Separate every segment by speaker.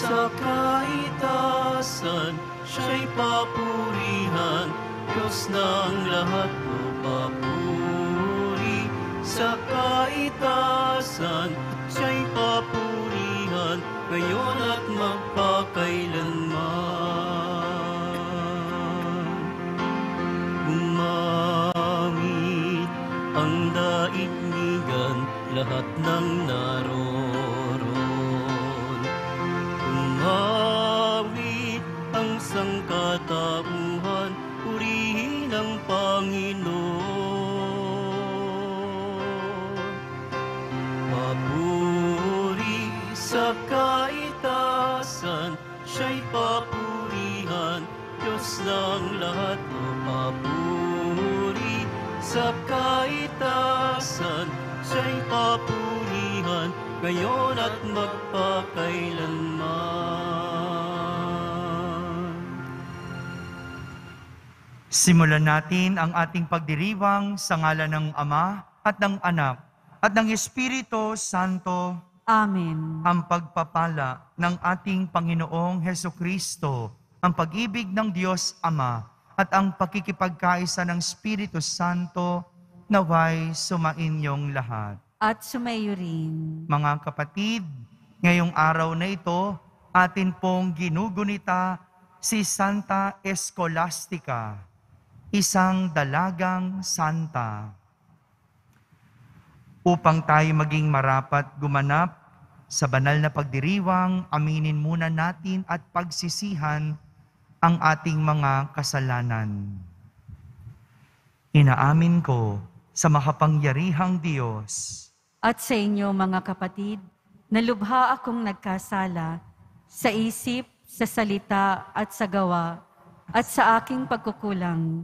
Speaker 1: Sa kaitaasan, siya'y papurihan, Diyos ng lahat o papuri. Sa kaitaasan, siya'y papurihan, ngayon at magpakailanman. Gumamit ang daigdigan, lahat ng naroon. Gumamit ang sangkatauhan, purihin ang Panginoon. Papuri sa kaitaasan, siya'y papurihan, Diyos ng lahat o papuri. Sa kaitaasan, siya'y papurihan, ngayon at magpakailanman.
Speaker 2: Simulan natin ang ating pagdiriwang sa ngalan ng Ama at ng Anak at ng Espiritu Santo.
Speaker 3: Amen.
Speaker 2: Ang pagpapala ng ating Panginoong Hesukristo, ang pag-ibig ng Diyos Ama, at ang pakikipagkaisa ng Espiritu Santo, naway sumainyong lahat.
Speaker 3: At sumayo rin.
Speaker 2: Mga kapatid, ngayong araw na ito, atin pong ginugunita si Santa Escolastica, isang dalagang santa. Upang tayo maging marapat gumanap sa banal na pagdiriwang, aminin muna natin at pagsisihan ang ating mga kasalanan. Inaamin ko sa makapangyarihang Diyos
Speaker 3: At sa inyo mga kapatid, nalubha akong nagkasala sa isip, sa salita at sa gawa, at sa aking pagkukulang.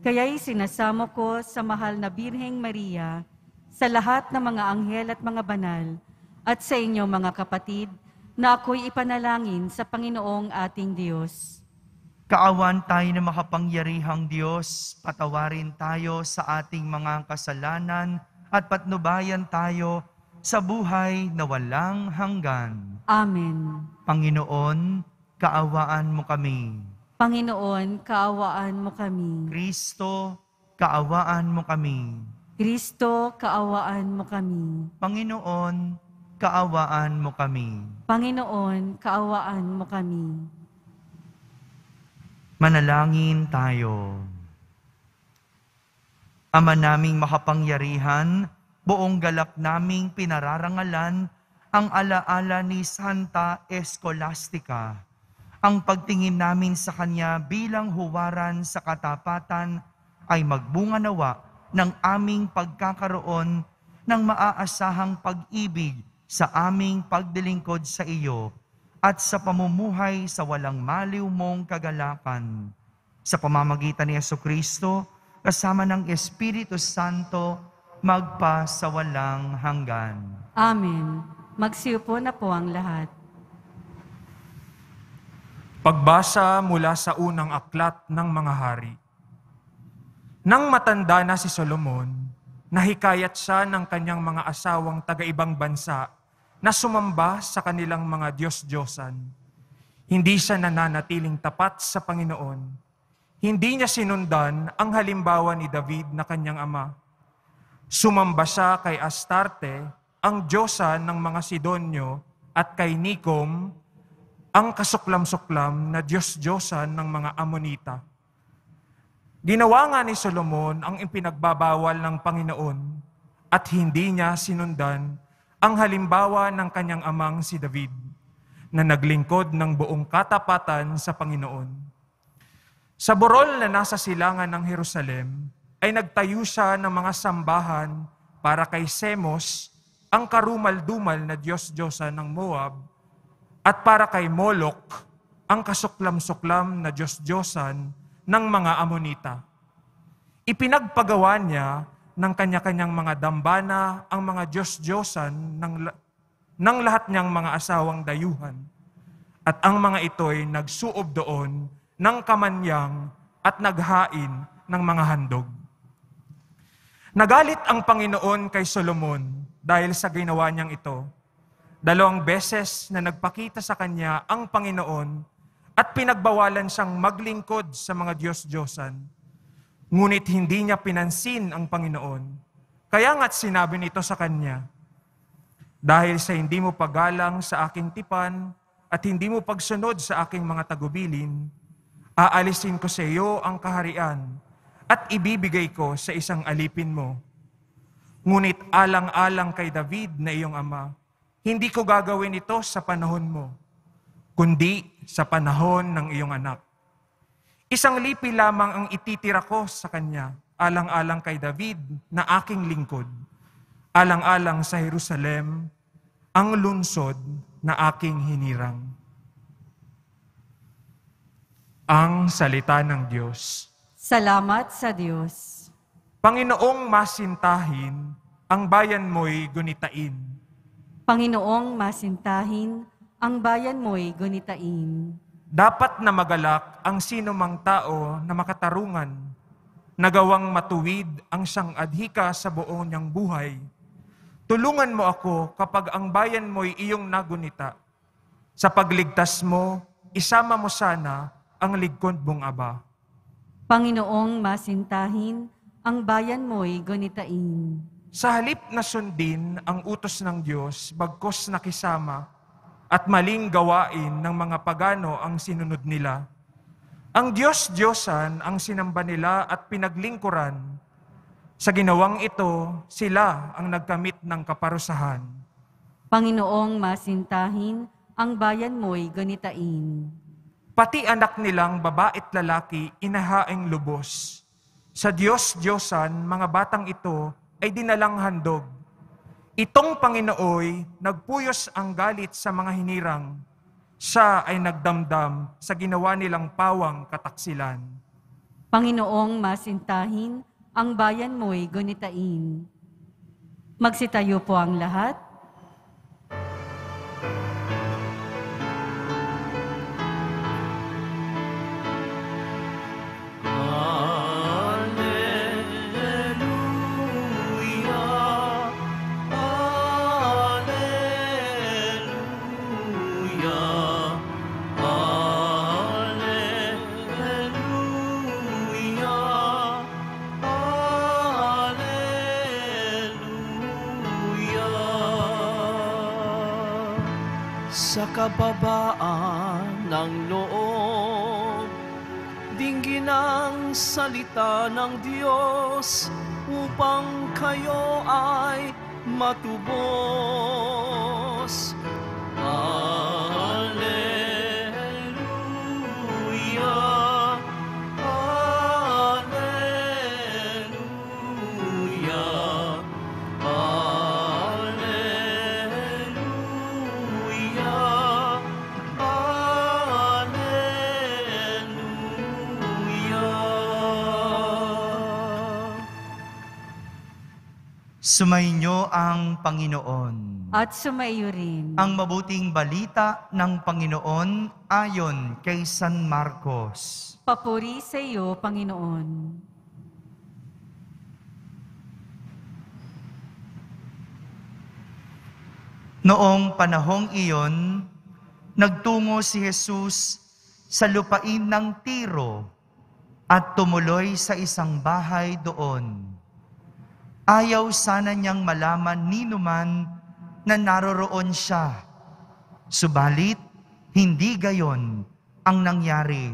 Speaker 3: Kaya'y sinasamo ko sa mahal na Birheng Maria, sa lahat ng mga anghel at mga banal, at sa inyo mga kapatid, na ako'y ipanalangin sa Panginoong ating Diyos.
Speaker 2: Kaawan tayo na makapangyarihang Diyos, patawarin tayo sa ating mga kasalanan at patnubayan tayo sa buhay na walang hanggan.
Speaker 3: Amen.
Speaker 2: Panginoon, kaawaan mo kami.
Speaker 3: Panginoon, kaawaan mo kami.
Speaker 2: Kristo, kaawaan mo kami.
Speaker 3: Kristo, kaawaan mo kami.
Speaker 2: Panginoon, kaawaan mo kami.
Speaker 3: Panginoon, kaawaan mo kami.
Speaker 2: Manalangin tayo. Ama naming makapangyarihan, buong galak naming pinararangalan ang alaala ni Santa Escolastica. Ang pagtingin namin sa kanya bilang huwaran sa katapatan ay magbunga nawa ng aming pagkakaroon ng maaasahang pag-ibig sa aming pagdilingkod sa iyo at sa pamumuhay sa walang maliw mong kagalakan. Sa pamamagitan ni Jesucristo, kasama ng Espiritu Santo, magpa sa walang hanggan.
Speaker 3: Amen. Magsiupo na po ang lahat.
Speaker 4: Pagbasa mula sa unang aklat ng mga hari. Nang matanda na si Solomon, nahikayat siya ng kanyang mga asawang taga-ibang bansa na sumamba sa kanilang mga Diyos-Diyosan. Hindi siya nananatiling tapat sa Panginoon. Hindi niya sinundan ang halimbawa ni David na kanyang ama. Sumamba siya kay Astarte, ang Diyosa ng mga Sidonyo, at kay Nicom, ang kasuklam-suklam na Diyos-Diyosan ng mga Amonita. Ginawa nga ni Solomon ang ipinagbabawal ng Panginoon at hindi niya sinundan ang halimbawa ng kanyang amang si David, na naglingkod ng buong katapatan sa Panginoon. Sa burol na nasa silangan ng Jerusalem, ay nagtayo siya ng mga sambahan para kay Semos, ang karumal-dumal na Diyos-Diyosa ng Moab, at para kay Molok, ang kasuklam-suklam na Diyos-Diyosan ng mga Amonita. Ipinagpagawa niya ng kanya-kanyang mga dambana ang mga Diyos-Diyosan ng lahat niyang mga asawang dayuhan. At ang mga ito'y nagsuob doon ng kamanyang at naghain ng mga handog. Nagalit ang Panginoon kay Solomon dahil sa ginawa niyang ito. 2 beses na nagpakita sa kanya ang Panginoon at pinagbawalan siyang maglingkod sa mga Diyos-Diyosan. Ngunit hindi niya pinansin ang Panginoon. Kaya nga't sinabi nito sa kanya, "Dahil sa hindi mo paggalang sa aking tipan at hindi mo pagsunod sa aking mga tagubilin, aalisin ko sa iyo ang kaharian at ibibigay ko sa isang alipin mo. Ngunit alang-alang kay David na iyong ama, hindi ko gagawin ito sa panahon mo, kundi sa panahon ng iyong anak. Isang lipi lamang ang ititira ko sa kanya, alang-alang kay David na aking lingkod, alang-alang sa Jerusalem, ang lungsod na aking hinirang." Ang salita ng Diyos.
Speaker 3: Salamat sa Diyos.
Speaker 4: Panginoong masintahin, ang bayan mo'y gunitain.
Speaker 3: Panginoong masintahin, ang bayan mo'y gunitain.
Speaker 4: Dapat na magalak ang sino mang tao na makatarungan, nagawang matuwid ang siyang adhika sa buong niyang buhay. Tulungan mo ako kapag ang bayan mo'y iyong nagunita. Sa pagligtas mo, isama mo sana ang ligkod mong Aba.
Speaker 3: Panginoong masintahin, ang bayan mo'y gunitain.
Speaker 4: Sa halip na sundin ang utos ng Diyos, bagkos nakisama, at maling gawain ng mga pagano ang sinunod nila. Ang Diyos-Diyosan ang sinamba nila at pinaglingkuran. Sa ginawang ito, sila ang nagkamit ng kaparusahan.
Speaker 3: Panginoong masintahin, ang bayan mo'y gunitain.
Speaker 4: Pati anak nilang babae't lalaki inahaing lubos. Sa Diyos-Diyosan, mga batang ito ay dinalang handog. Itong Panginooy nagpuyos ang galit sa mga hinirang. Siya ay nagdamdam sa ginawa nilang pawang kataksilan.
Speaker 3: Panginoong masintahin, ang bayan mo'y gunitain. Magsitayo po ang lahat.
Speaker 1: Sa kababaan ng loob, dinggin ang salita ng Diyos upang kayo ay matubos. Alleluia, Alleluia,
Speaker 2: Sumainyo ang Panginoon.
Speaker 3: At sumaiyo rin.
Speaker 2: Ang mabuting balita ng Panginoon ayon kay San Marcos.
Speaker 3: Papuri sa iyo, Panginoon.
Speaker 2: Noong panahong iyon, nagtungo si Jesus sa lupain ng Tiro at tumuloy sa isang bahay doon. Ayaw sana niyang malaman ninuman na naroroon siya. Subalit, hindi gayon ang nangyari.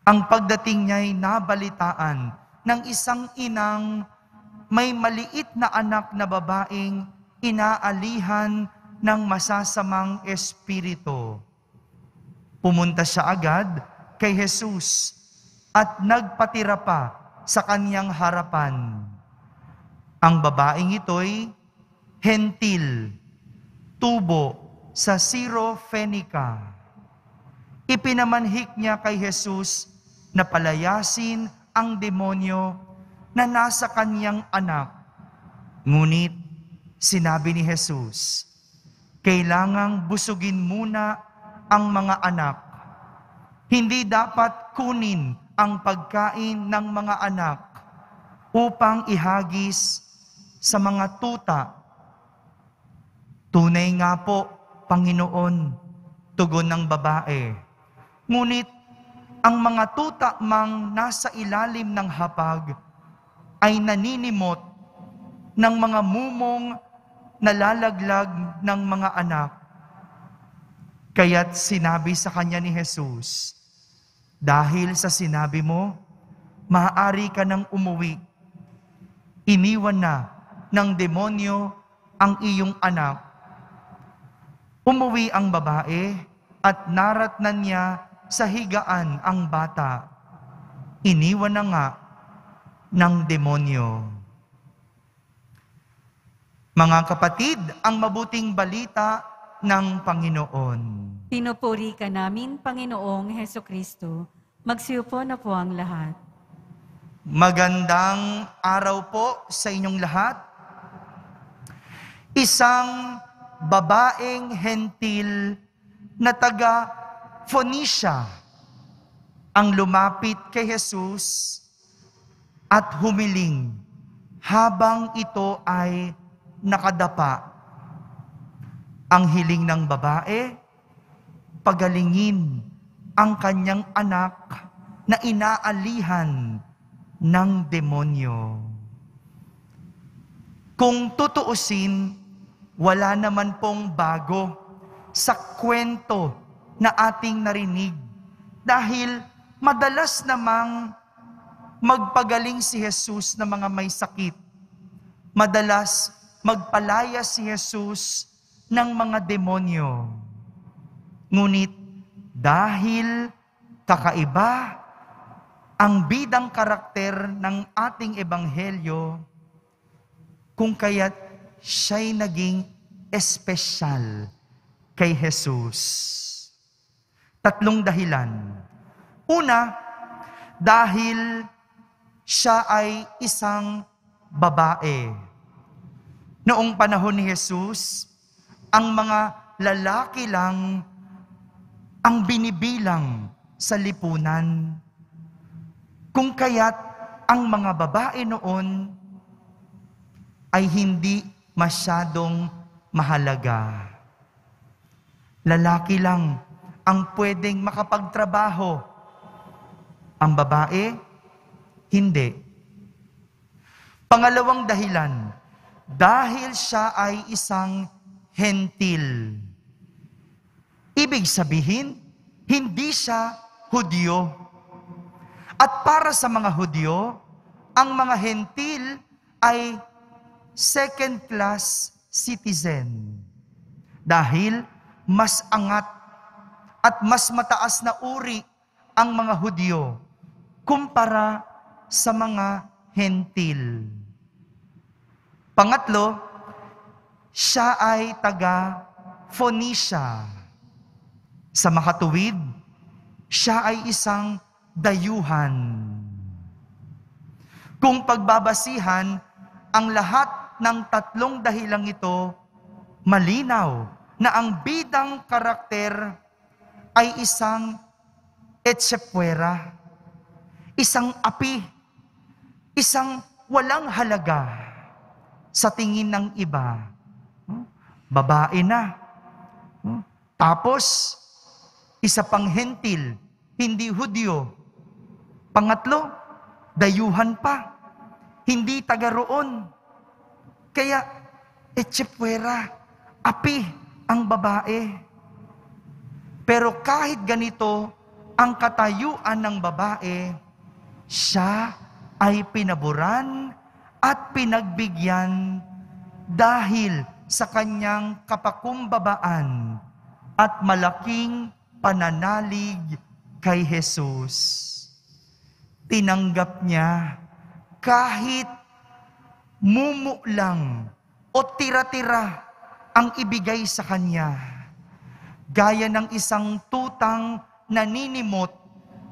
Speaker 2: Ang pagdating niya'y nabalitaan ng isang inang may maliit na anak na babaeng inaalihan ng masasamang espiritu. Pumunta siya agad kay Jesus at nagpatira pa sa kanyang harapan. Ang babaeng ito'y hentil, tubo sa Syro-Phoenicia. Ipinamanhik niya kay Jesus na palayasin ang demonyo na nasa kanyang anak. Ngunit sinabi ni Jesus, kailangang busugin muna ang mga anak. Hindi dapat kunin ang pagkain ng mga anak upang ihagis sa mga tuta. Tunay nga po, Panginoon, tugon ng babae. Ngunit ang mga tuta mang nasa ilalim ng hapag ay naninimot ng mga mumong nalalaglag ng mga anak. Kaya't sinabi sa kanya ni Jesus, dahil sa sinabi mo, maaari ka nang umuwi. Iniwan na ng demonyo ang iyong anak. Umuwi ang babae at naratnan niya sa higaan ang bata. Iniwan na nga ng demonyo. Mga kapatid, ang mabuting balita ng Panginoon.
Speaker 3: Pinupuri ka namin, Panginoong Hesukristo. Magsiupo na po ang lahat.
Speaker 2: Magandang araw po sa inyong lahat. Isang babaeng hentil na taga Phoenicia ang lumapit kay Jesus at humiling habang ito ay nakadapa. Ang hiling ng babae, pagalingin ang kanyang anak na inaalihan ng demonyo. Kung tutuusin, wala naman pong bago sa kwento na ating narinig dahil madalas namang magpagaling si Jesus ng mga may sakit. Madalas magpalaya si Jesus ng mga demonyo. Ngunit dahil kakaiba ang bidang karakter ng ating ebanghelyo, kung kaya't siya'y naging espesyal kay Jesus. 3 dahilan. Una, dahil siya ay isang babae. Noong panahon ni Jesus, ang mga lalaki lang ang binibilang sa lipunan. Kung kaya't ang mga babae noon ay hindi masyadong mahalaga. Lalaki lang ang pwedeng makapagtrabaho. Ang babae, hindi. Pangalawang dahilan, dahil siya ay isang hentil. Ibig sabihin, hindi siya Hudyo. At para sa mga Hudyo, ang mga hentil ay second-class citizen. Dahil mas angat at mas mataas na uri ang mga Hudyo kumpara sa mga hentil. Pangatlo, siya ay taga Phoenicia. Sa makatuwid, siya ay isang dayuhan. Kung pagbabasihan ang lahat ng 3 dahilang ito, malinaw na ang bidang karakter ay isang etsepuera, isang api, isang walang halaga sa tingin ng iba. Babae na. Tapos, isa pang hentil, hindi Hudyo. Pangatlo, dayuhan pa, hindi taga roon. Kaya, etsepuera, api ang babae. Pero kahit ganito ang katayuan ng babae, siya ay pinaburan at pinagbigyan dahil sa kanyang kapakumbabaan at malaking pananalig kay Jesus. Tinanggap niya kahit mumu lang o tira-tira ang ibigay sa kanya. Gaya ng isang tutang naninimot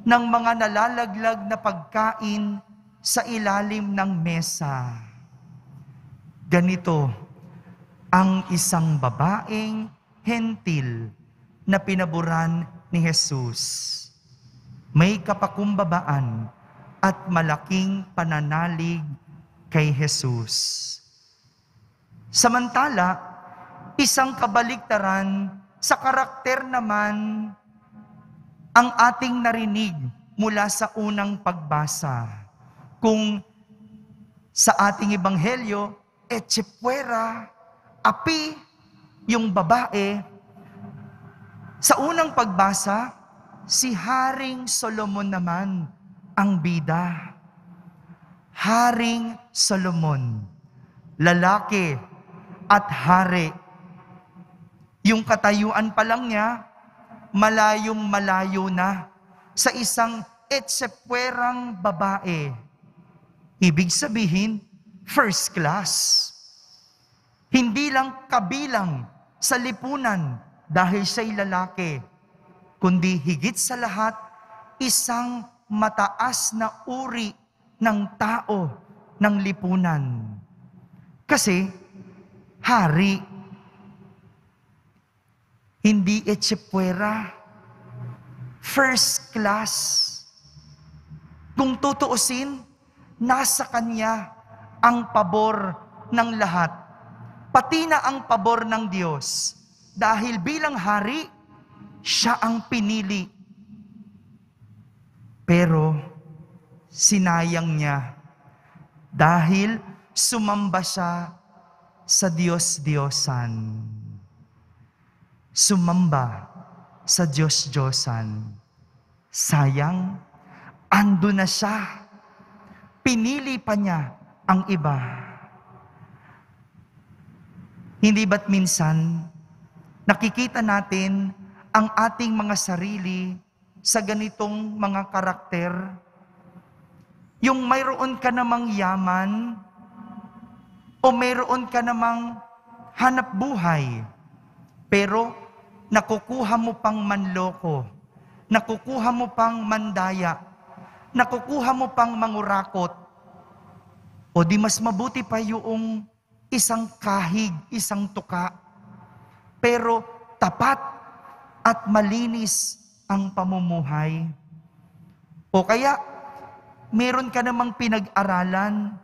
Speaker 2: ng mga nalalaglag na pagkain sa ilalim ng mesa. Ganito ang isang babaeng hentil na pinaburan ni Jesus. May kapakumbabaan at malaking pananalig kay Jesus. Samantala, isang kabaliktaran sa karakter naman ang ating narinig mula sa unang pagbasa. Kung sa ating ebanghelyo, etchepuera, api, yung babae. Sa unang pagbasa, si Haring Solomon naman ang bida. Haring Solomon, lalaki at hari. Yung katayuan pa lang niya, malayong malayo na sa isang etchepuerang babae. Ibig sabihin, first class. Hindi lang kabilang sa lipunan dahil siya'y lalaki, kundi higit sa lahat, isang mataas na uri ng tao ng lipunan. Kasi, hari, hindi etchepuera, first class. Kung tutuusin, nasa kanya ang pabor ng lahat. Pati na ang pabor ng Diyos. Dahil bilang hari, siya ang pinili. Pero, sinayang niya. Dahil sumamba siya sa Diyos-Diyosan. Sumamba sa Diyos-Diyosan. Sayang, ando na siya. Pinili pa niya ang iba. Hindi ba't minsan, nakikita natin ang ating mga sarili sa ganitong mga karakter? Yung mayroon ka namang yaman, o mayroon ka namang hanap buhay, pero nakukuha mo pang manloko, nakukuha mo pang mandaya, nakukuha mo pang mangurakot, o di mas mabuti pa yung isang kahig, isang tuka, pero tapat at malinis ang pamumuhay. O kaya, meron ka namang pinag-aralan,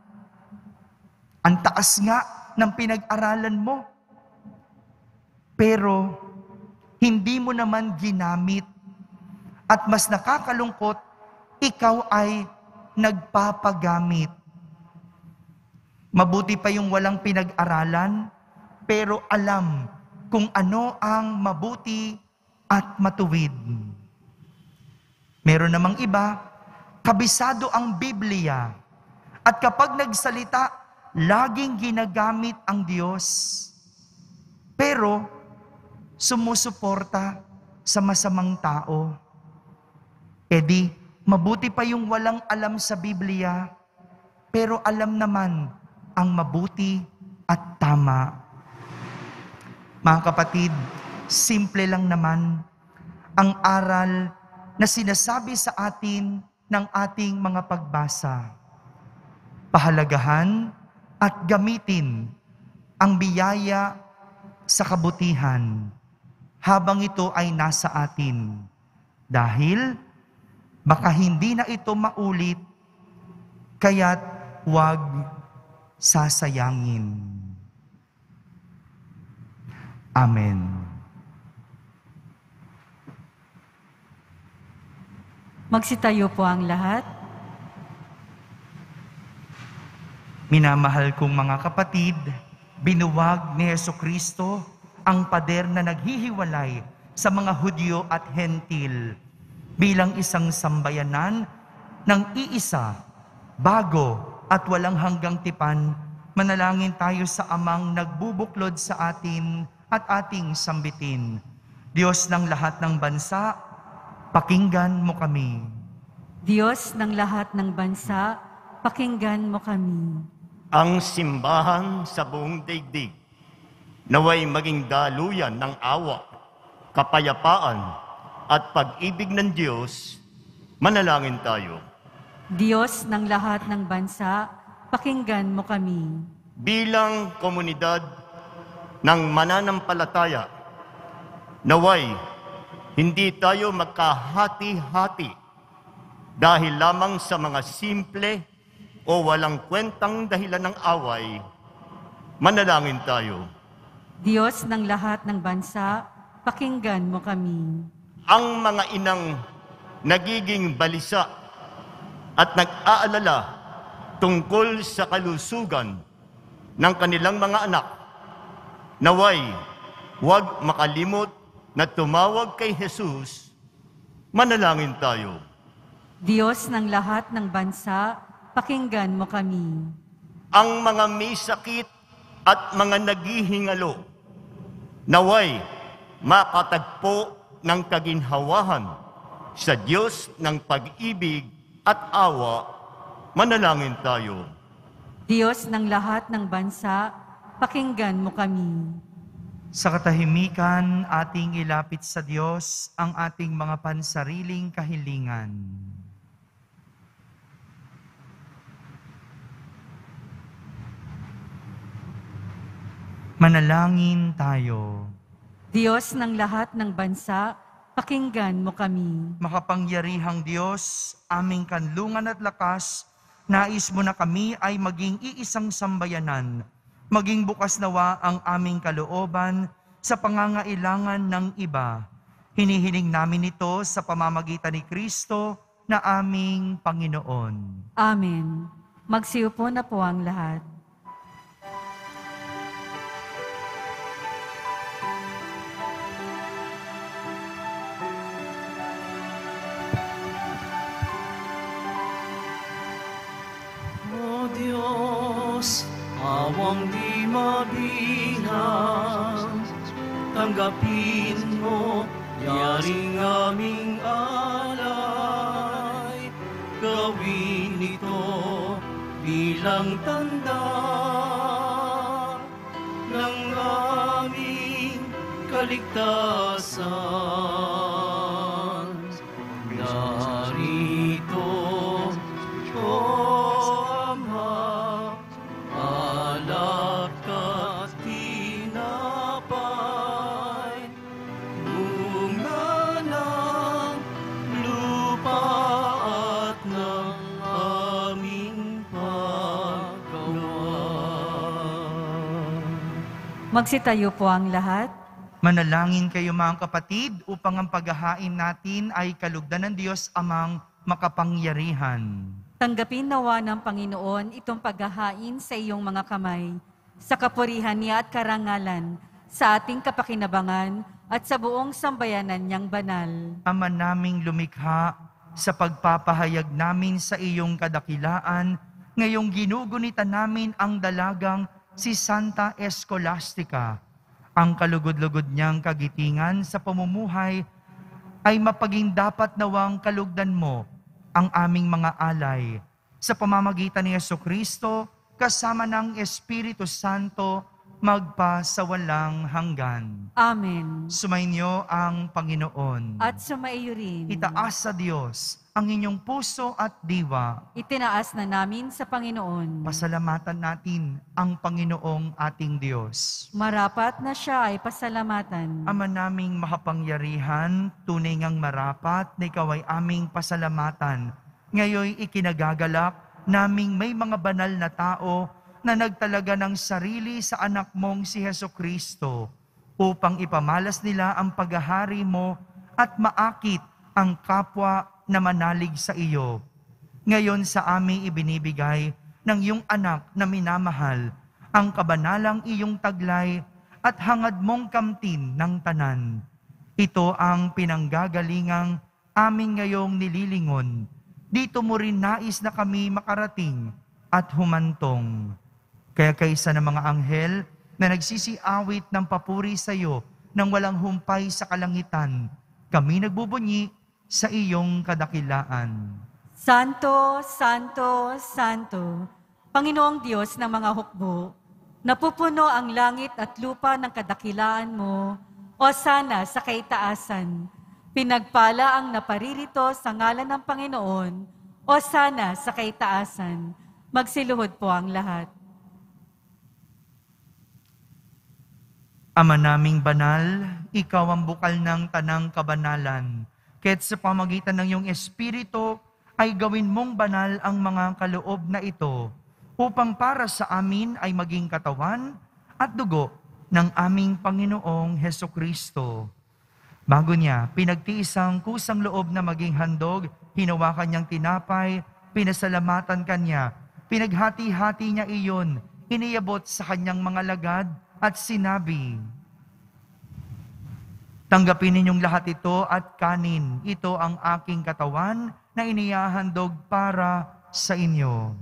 Speaker 2: ang taas nga ng pinag-aralan mo, pero hindi mo naman ginamit. At mas nakakalungkot, ikaw ay nagpapagamit. Mabuti pa yung walang pinag-aralan, pero alam kung ano ang mabuti at matuwid. Meron namang iba, kabisado ang Biblia, at kapag nagsalita, laging ginagamit ang Diyos. Pero, sumusuporta sa masamang tao. E di, mabuti pa yung walang alam sa Biblia, pero alam naman ang mabuti at tama. Mga kapatid, simple lang naman ang aral na sinasabi sa atin ng ating mga pagbasa. Pahalagahan at gamitin ang biyaya sa kabutihan habang ito ay nasa atin. Dahil baka hindi na ito maulit, kaya't huwag sasayangin. Amen.
Speaker 3: Magsitayo po ang lahat.
Speaker 2: Minamahal kong mga kapatid, binuwag ni Jesucristo ang pader na naghihiwalay sa mga Hudyo at Hentil bilang isang sambayanan ng iisa, bago at walang hanggang tipan. Manalangin tayo sa Amang nagbubuklod sa atin at ating sambitin. Diyos ng lahat ng bansa, pakinggan mo kami.
Speaker 3: Diyos ng lahat ng bansa, pakinggan mo kami.
Speaker 1: Ang simbahan sa buong daigdig, naway maging daluyan ng awa, kapayapaan at pag-ibig ng Diyos. Manalangin tayo.
Speaker 3: Diyos ng lahat ng bansa, pakinggan mo kami.
Speaker 1: Bilang komunidad ng mananampalataya, naway hindi tayo magkahati-hati dahil lamang sa mga simple o walang kwentang dahilan ng away. Manalangin tayo.
Speaker 3: Diyos ng lahat ng bansa, pakinggan mo kami.
Speaker 1: Ang mga inang nagiging balisa at nag-aalala tungkol sa kalusugan ng kanilang mga anak, naway huwag makalimot na tumawag kay Jesus. Manalangin tayo.
Speaker 3: Diyos ng lahat ng bansa, pakinggan mo kami.
Speaker 1: Ang mga may sakit at mga naghihingalo, naway makatagpo ng kaginhawahan sa Diyos ng pag-ibig at awa. Manalangin tayo.
Speaker 3: Diyos ng lahat ng bansa, pakinggan mo kami.
Speaker 2: Sa katahimikan, ating ilapit sa Diyos ang ating mga pansariling kahilingan. Manalangin tayo.
Speaker 3: Diyos ng lahat ng bansa, pakinggan mo kami.
Speaker 2: Makapangyarihang Diyos, aming kanlungan at lakas, nais mo na kami ay maging iisang sambayanan, maging bukas nawa ang aming kalooban sa pangangailangan ng iba. Hinihiling namin ito sa pamamagitan ni Kristo na aming Panginoon.
Speaker 3: Amen. Magsiupo na po ang lahat.
Speaker 1: O Diyos, awang di mabilang, tanggapin mo yaring aming alay. Gawin ito bilang tanda ng aming kaligtasan. Narito, O Ama, alak at tinapay, bunga ng lupa at ng aming paggawa.
Speaker 3: Magsitayo po ang lahat.
Speaker 2: Manalangin kayo mga kapatid upang ang paghahain natin ay kalugdan ng Diyos amang makapangyarihan.
Speaker 3: Tanggapin nawa ng Panginoon itong paghahain sa iyong mga kamay, sa kapurihan niya at karangalan, sa ating kapakinabangan at sa buong sambayanan niyang banal.
Speaker 2: Ama naming lumikha, sa pagpapahayag namin sa iyong kadakilaan, ngayong ginugunitan namin ang dalagang si Santa Escolastica. Ang kalugod-lugod niyang kagitingan sa pamumuhay ay mapaging dapat nawang kalugdan mo ang aming mga alay sa pamamagitan ni Jesucristo kasama ng Espiritu Santo magpa sa walang hanggan.
Speaker 3: Amen.
Speaker 2: Sumainyo ang Panginoon.
Speaker 3: At sumaiyo rin.
Speaker 2: Itaas sa Diyos ang inyong puso at diwa.
Speaker 3: Itinaas na namin sa Panginoon.
Speaker 2: Pasalamatan natin ang Panginoong ating Diyos.
Speaker 3: Marapat na siya ay pasalamatan.
Speaker 2: Ama naming makapangyarihan, tunay ngang marapat na ikaw ay aming pasalamatan. Ngayoy ikinagagalak naming may mga banal na tao na nagtalaga ng sarili sa anak mong si Jesucristo upang ipamalas nila ang paghahari mo at maakit ang kapwa na manalig sa iyo. Ngayon sa aming ibinibigay ng iyong anak na minamahal, ang kabanalang iyong taglay at hangad mong kamtin ng tanan. Ito ang pinanggagalingang aming ngayong nililingon. Dito mo rin nais na kami makarating at humantong. Kaya kaysa ng mga anghel na nagsisiawit ng papuri sa iyo nang walang humpay sa kalangitan, kami nagbubunyi sa iyong kadakilaan.
Speaker 3: Santo, Santo, Santo, Panginoong Diyos ng mga hukbo, napupuno ang langit at lupa ng kadakilaan mo, o sana sa kaitaasan. Pinagpala ang naparirito sa ngalan ng Panginoon, o sana sa kaitaasan. Magsiluhod po ang lahat.
Speaker 2: Ama naming banal, ikaw ang bukal ng tanang kabanalan. Kaya't sa pamagitan ng iyong Espiritu, ay gawin mong banal ang mga kaloob na ito, upang para sa amin ay maging katawan at dugo ng aming Panginoong Hesukristo. Bago niya, pinagtiis ang kusang loob na maging handog, hinawakan niyang tinapay, pinasalamatan kanya, pinaghati-hati niya iyon, iniabot sa kanyang mga lagad at sinabi, "Tanggapin ninyong lahat ito at kanin. Ito ang aking katawan na inihahandog para sa inyo."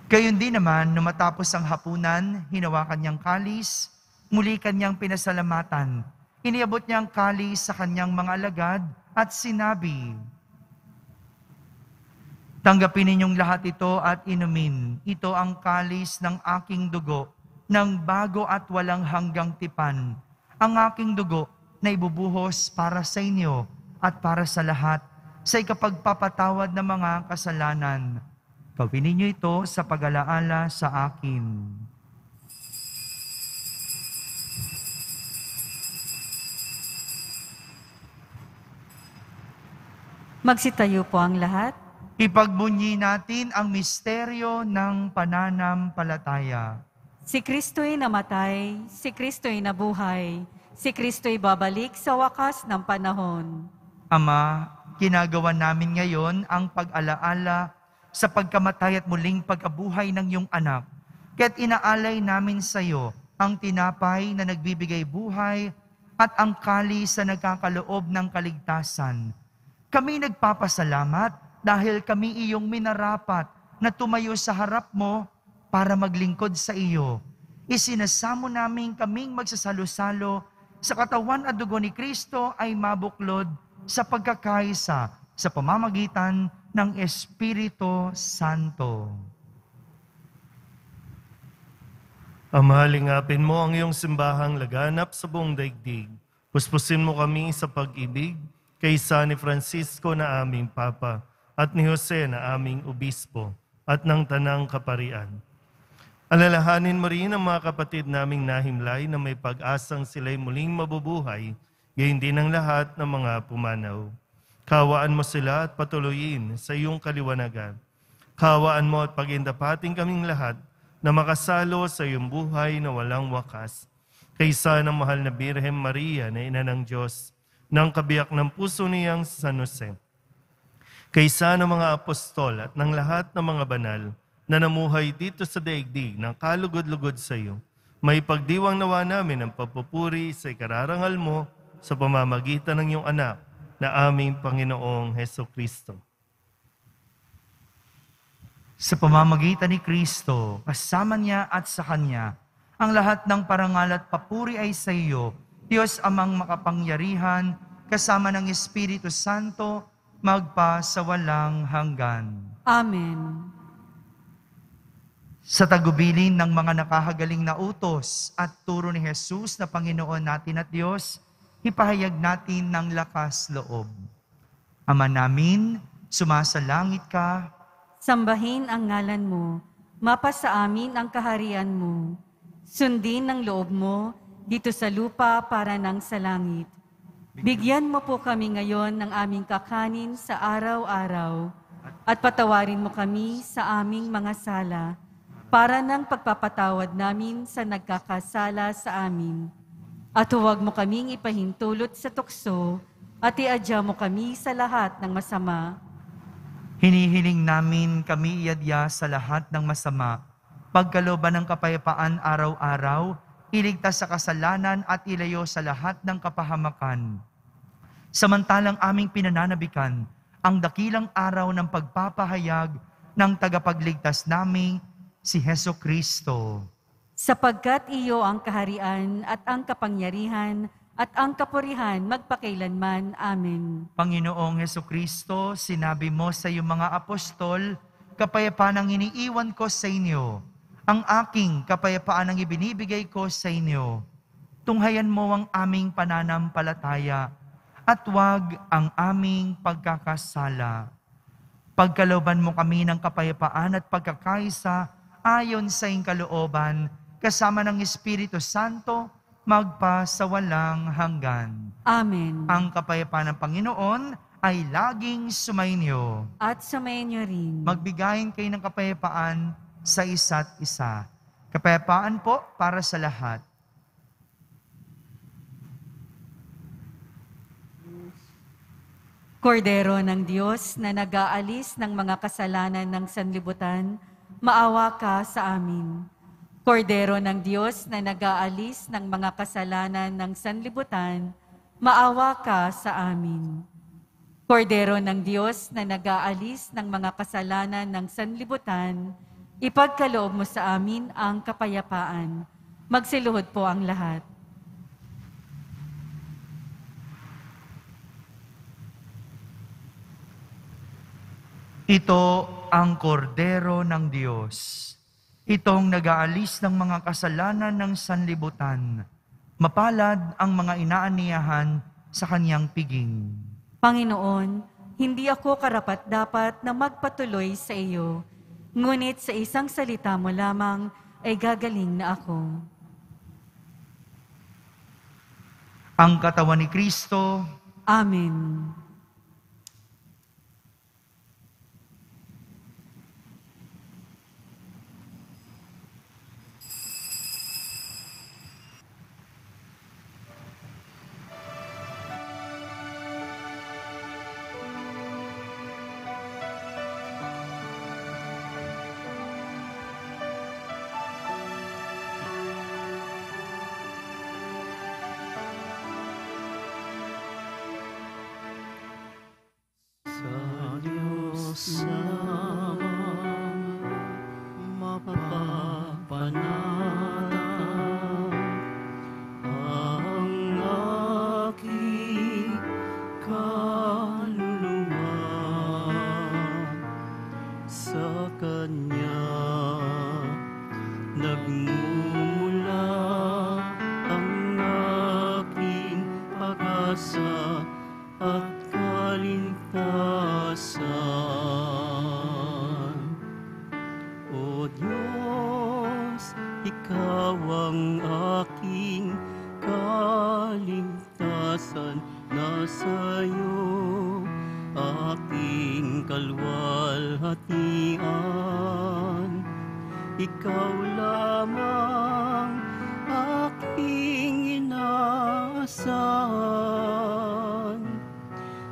Speaker 2: Gayon din naman, nung matapos ang hapunan, hinawakan niyang kalis, muli kanyang pinasalamatan. Iniabot niya ang kalis sa kanyang mga alagad at sinabi, "Tanggapin ninyong lahat ito at inumin. Ito ang kalis ng aking dugo, ng bago at walang hanggang tipan. Ang aking dugo na ibubuhos para sa inyo at para sa lahat sa ikapagpapatawad ng mga kasalanan. Gawin ninyo ito sa pag-alaala sa akin."
Speaker 3: Magsitayo po ang lahat.
Speaker 2: Ipagbunyi natin ang misteryo ng pananampalataya.
Speaker 3: Si Kristo'y namatay, si Kristo'y nabuhay, si Kristo'y babalik sa wakas ng panahon.
Speaker 2: Ama, ginagawa namin ngayon ang pag-alaala sa pagkamatay at muling pagkabuhay ng iyong anak. Kaya't inaalay namin sa iyo ang tinapay na nagbibigay buhay at ang kalis na nagkakaloob ng kaligtasan. Kami nagpapasalamat dahil kami iyong minarapat na tumayo sa harap mo para maglingkod sa iyo. Isinasamo namin kaming magsasalo-salo sa katawan at dugo ni Kristo ay mabuklod sa pagkakaisa sa pamamagitan ng Espiritu Santo.
Speaker 5: Ama, lingapin mo ang iyong simbahang laganap sa buong daigdig. Puspusin mo kami sa pag-ibig kaysa ni Francisco na aming Papa at ni Jose na aming Obispo at ng Tanang Kaparian. Alalahanin mo rin ang mga kapatid naming nahimlay na may pag-asang sila'y muling mabubuhay, gayon din ang lahat ng mga pumanaw. Kawaan mo sila at patuloyin sa iyong kaliwanagan. Kawaan mo at pagindapating kaming lahat na makasalo sa iyong buhay na walang wakas. Kaysa ng mahal na Birhen Maria na ina ng Diyos, ng kabiyak ng puso niyang San Jose. Kaysa ng mga apostol at ng lahat ng mga banal na namuhay dito sa daigdig ng kalugod-lugod sa iyo, may pagdiwang nawa namin ang pagpupuri sa ikararangal mo sa pamamagitan ng iyong anak, na aming Panginoong Hesukristo.
Speaker 2: Sa pamamagitan ni Kristo, kasama niya at sa Kanya, ang lahat ng parangal at papuri ay sa iyo, Diyos Amang makapangyarihan, kasama ng Espiritu Santo, magpa sa walang hanggan.
Speaker 3: Amen.
Speaker 2: Sa tagubilin ng mga nakahagaling na utos at turo ni Jesus na Panginoon natin at Diyos, ipahayag natin ng lakas loob. Ama namin, sumasalangit ka.
Speaker 3: Sambahin ang ngalan mo, mapasa amin ang kaharian mo. Sundin ang loob mo dito sa lupa para nang sa langit. Bigyan mo po kami ngayon ng aming kakanin sa araw-araw at patawarin mo kami sa aming mga sala para ng pagpapatawad namin sa nagkakasala sa amin. At huwag mo kaming ipahintulot sa tukso at iadya mo kami sa lahat ng masama.
Speaker 2: Hinihiling namin kami iadya sa lahat ng masama, pagkalooban ng kapayapaan araw-araw, iligtas sa kasalanan at ilayo sa lahat ng kapahamakan. Samantalang aming pinananabikan ang dakilang araw ng pagpapahayag ng tagapagligtas naming si Hesukristo.
Speaker 3: Sapagkat iyo ang kaharian at ang kapangyarihan at ang kapurihan magpakailanman. Amen.
Speaker 2: Panginoong Hesukristo, sinabi mo sa iyong mga apostol, kapayapaan ang iniiwan ko sa inyo. Ang aking kapayapaan ang ibinibigay ko sa inyo. Tunghayan mo ang aming pananampalataya at huwag ang aming pagkakasala. Pagkalooban mo kami ng kapayapaan at pagkakaisa ayon sa iyong kalooban, kasama ng Espiritu Santo, magpa sa walang hanggan.
Speaker 3: Amen.
Speaker 2: Ang kapayapaan ng Panginoon ay laging sumainyo.
Speaker 3: At sumayin niyo rin.
Speaker 2: Magbigayin kayo ng kapayapaan sa isa't isa. Kapayapaan po para sa lahat.
Speaker 3: Kordero ng Diyos na nag-aalis ng mga kasalanan ng sanlibutan, maawa ka sa amin. Kordero ng Diyos na nag-aalis ng mga kasalanan ng sanlibutan, maawa ka sa amin. Kordero ng Diyos na nag-aalis ng mga kasalanan ng sanlibutan, ipagkaloob mo sa amin ang kapayapaan. Magsiluhod po ang lahat.
Speaker 2: Ito ang kordero ng Diyos. Itong nag-aalis ng mga kasalanan ng sanlibutan. Mapalad ang mga inaaniyahan sa kanyang piging.
Speaker 3: Panginoon, hindi ako karapat-dapat na magpatuloy sa iyo, ngunit sa isang salita mo lamang ay gagaling na ako.
Speaker 2: Ang katawan ni Kristo.
Speaker 3: Amen.
Speaker 1: Sa Diyos lamang mapapanatag ang aking kaluluwa. Sa Kanya nagmumula ang aking pag-asa at kaligtasan. O Diyos, Ikaw ang aking kaligtasan. Nasa iyo aking kalwalhatian. Ikaw lamang aking inaasahan.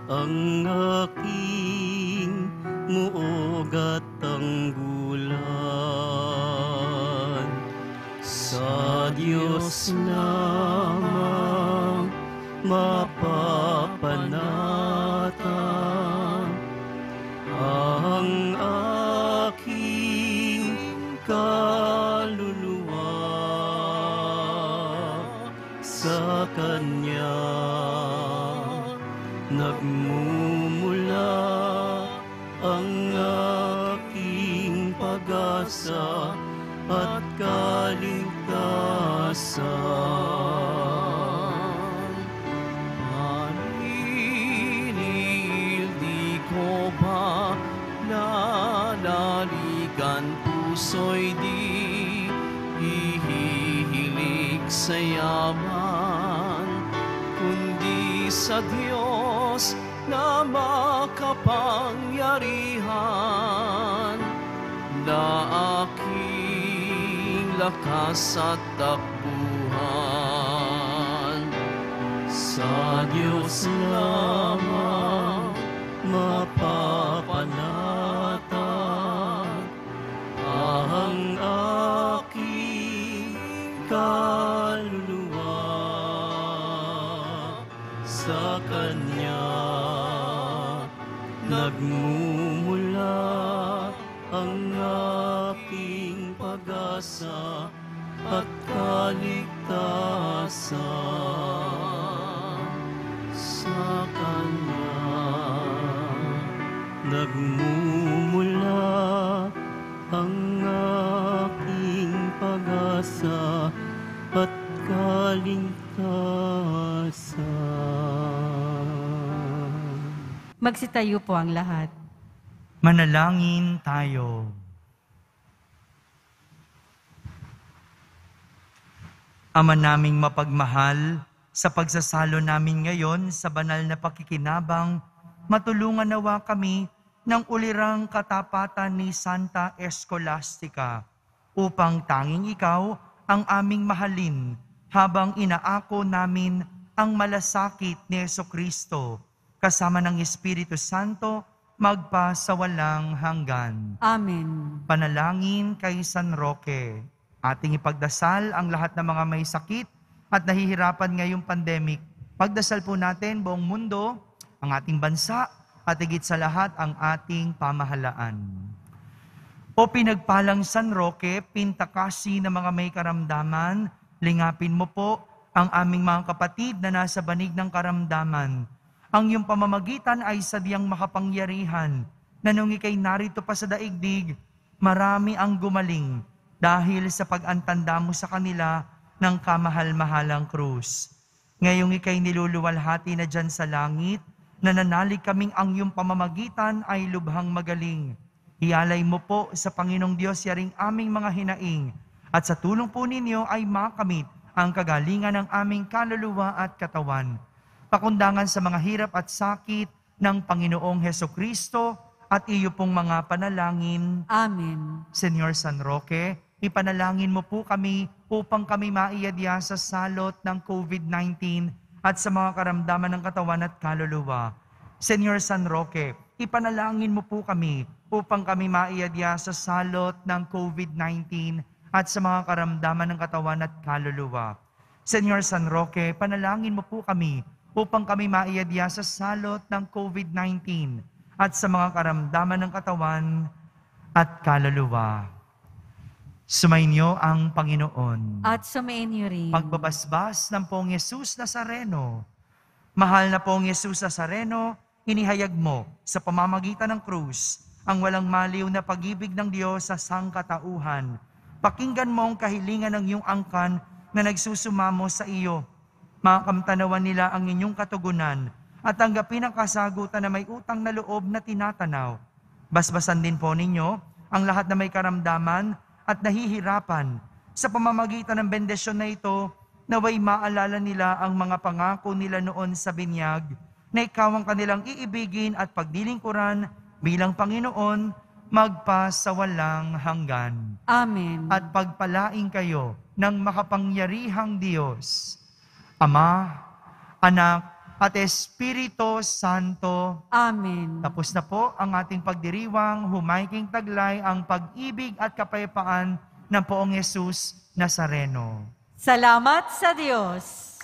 Speaker 1: Ang aking muog at tanggulan. Sa Diyos lamang mapapanatag ang aking kaluluwa. Sa Kanya nagmumula ang aking pag-asa at kaligtasan. Maninil di ko ba nalaligan, puso'y di hihihilig sa yaman, kundi sa Diyos na makapangyarihan, na aking lakas at takbuhan. Sa Diyos lamang mapapanatag ang aking kaluluwa. Sa Kanya nagmumula ang aking pag-asa at kaligtasan. Sa Kanya nagmumula ang aking pag-asa at kaligtasan.
Speaker 3: Magsitayo po ang lahat.
Speaker 2: Manalangin tayo. Ama naming mapagmahal, sa pagsasalo namin ngayon sa banal na pakikinabang matulungan nawa kami ng ulirang katapatan ni Santa Escolastica upang tanging ikaw ang aming mahalin habang inaako namin ang malasakit ni Jesucristo kasama ng Espiritu Santo magpa sa walang hanggan.
Speaker 3: Amen.
Speaker 2: Panalangin kay San Roque. Ating ipagdasal ang lahat ng mga may sakit at nahihirapan ngayong pandemic. Pagdasal po natin buong mundo, ang ating bansa, at higit sa lahat ang ating pamahalaan. O pinagpalang San Roque, pintakasi ng mga may karamdaman, lingapin mo po ang aming mga kapatid na nasa banig ng karamdaman. Ang iyong pamamagitan ay sadyang makapangyarihan na nung ikay narito pa sa daigdig, marami ang gumaling dahil sa pag-antanda mo sa kanila ng kamahal-mahalang krus. Ngayong ikay niluluwalhati na dyan sa langit, nananalig kaming ang iyong pamamagitan ay lubhang magaling. Ialay mo po sa Panginoong Diyos yaring aming mga hinaing at sa tulong po ninyo ay makamit ang kagalingan ng aming kaluluwa at katawan. Pakundangan sa mga hirap at sakit ng Panginoong Hesukristo at iyo pong mga panalangin.
Speaker 3: Amen.
Speaker 2: Senyor San Roque, ipanalangin mo po kami upang kami maiyadya sa salot ng COVID-19 at sa mga karamdaman ng katawan at kaluluwa. Senyor San Roque, ipanalangin mo po kami upang kami maiyadya sa salot ng COVID-19 at sa mga karamdaman ng katawan at kaluluwa. Senyor San Roque, panalangin mo po kami upang kami maiyadya sa salot ng COVID-19 at sa mga karamdaman ng katawan at kaluluwa. Sumainyo ang Panginoon.
Speaker 3: At sumainyo rin.
Speaker 2: Pagbabasbas ng Poong Yesus Nazareno. Mahal na Poong Yesus Nazareno, inihayag mo sa pamamagitan ng krus ang walang maliw na pag-ibig ng Diyos sa sangkatauhan. Pakinggan mo ang kahilingan ng iyong angkan na nagsusumamo sa iyo. Makamtanawan nila ang inyong katugunan at tanggapin ang kasagutan na may utang na loob na tinatanaw. Basbasan din po ninyo ang lahat na may karamdaman at nahihirapan. Sa pamamagitan ng bendisyon na ito, naway maalala nila ang mga pangako nila noon sa binyag, na ikaw ang kanilang iibigin at pagdilingkuran bilang Panginoon, magpa sa walang hanggan.
Speaker 3: Amen.
Speaker 2: At pagpalain kayo ng makapangyarihang Diyos, Ama, Anak, at Espiritu Santo.
Speaker 3: Amen.
Speaker 2: Tapos na po ang ating pagdiriwang, humaiking taglay ang pag-ibig at kapayapaan ng Poong Yesus Nazareno.
Speaker 3: Salamat sa Diyos.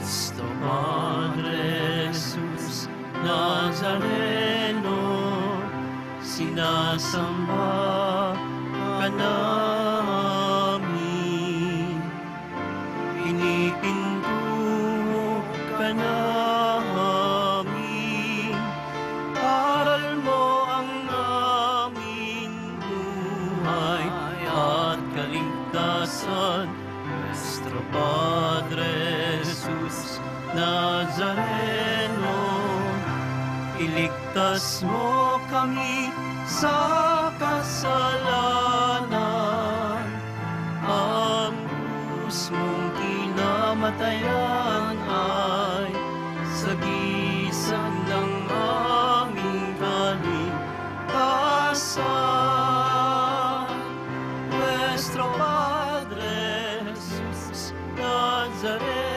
Speaker 1: Cristo Padre Jesus Nazareno, sinasamba ka namin, pinipinto ka namin, aral mo ang aming buhay at kaligtasan. Nuestro Padre Jesus Nazareno, iligtas mo kami sa kasalanan. Ang krus mong kinamatayan ay sagisag ng aming kaligtasan. Nuestro Padre Jesus Nazareno,